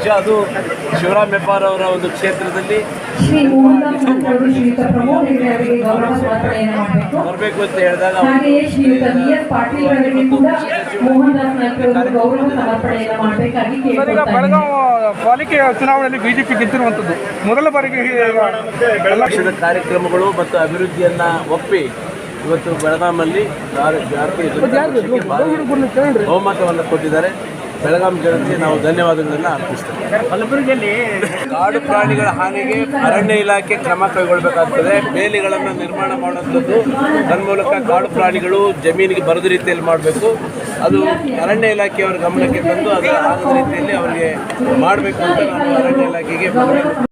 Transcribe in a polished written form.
ವಿಷಯ. ಅದು ಶಿವರಾಮ್ ಹೆಬ್ಬಾರ್ ಅವರ ಒಂದು ಕ್ಷೇತ್ರದಲ್ಲಿ ಶ್ರೀ ಮೋಹನ್ದಾಸ್ ಅವರು ಶ್ರೀಯುತ ಪ್ರಮೋದ್ ಹೆಗಡೆ ಅವರಿಗೆ ಗೌರವ ಸಮರ್ಪಣೆಯನ್ನು ಮಾಡಬೇಕು. ಬರಬೇಕು ಅಂತ ಹೇಳಿದಾಗ ಹಾಗೆಯೇ ಶ್ರೀಯುತ BS ಪಾಟೀಲ್ ಅವರಿಗೆ ಕೂಡ ಮೋಹನ್ದಾಸ್ ಅವರು ಗೌರವ ಸಮರ್ಪಣೆಯನ್ನು ಮಾಡಬೇಕಾಗಿ ಕೇಳಿಕೊಳ್ಳುತ್ತಾರೆ. ಬೆಳಗಾವಿ ಪಾಲಿಕೆ ಚುನಾವಣೆಯಲ್ಲಿ ಬಿಜೆಪಿ ಗೆದ್ದಿರುವಂಥದ್ದು ಮೊದಲ ಬಾರಿಗೆ ಪಕ್ಷದ ಕಾರ್ಯಕ್ರಮಗಳು ಮತ್ತು ಅಭಿವೃದ್ಧಿಯನ್ನ ಒಪ್ಪಿ ಇವತ್ತು ಬೆಳಗಾಮಲ್ಲಿ ಭಾರತೀಯ ಜನತಾ ಪಕ್ಷಕ್ಕೆ ಭಾರಿ ಬಹುಮತವನ್ನು ಕೊಟ್ಟಿದ್ದಾರೆ. ಬೆಳಗಾಂ ಜನತೆಗೆ ನಾವು ಧನ್ಯವಾದಗಳನ್ನು ಅರ್ಪಿಸ್ತೇವೆ. ಕಲಬುರಗಿಯಲ್ಲಿ ಕಾಡು ಪ್ರಾಣಿಗಳ ಹಾನಿಗೆ ಅರಣ್ಯ ಇಲಾಖೆ ಕ್ರಮ ಕೈಗೊಳ್ಳಬೇಕಾಗ್ತದೆ. ಬೇಲಿಗಳನ್ನು ನಿರ್ಮಾಣ ಮಾಡುವಂಥದ್ದು ತನ್ಮೂಲಕ ಕಾಡು ಪ್ರಾಣಿಗಳು ಜಮೀನಿಗೆ ಬರದ ರೀತಿಯಲ್ಲಿ ಮಾಡಬೇಕು. ಅದು ಅರಣ್ಯ ಇಲಾಖೆಯವರ ಗಮನಕ್ಕೆ ತಂದು ಅದರ ಆಗದ ರೀತಿಯಲ್ಲಿ ಅವರಿಗೆ ಮಾಡಬೇಕು ಅಂತ ನಾನು ಅರಣ್ಯ ಇಲಾಖೆಗೆ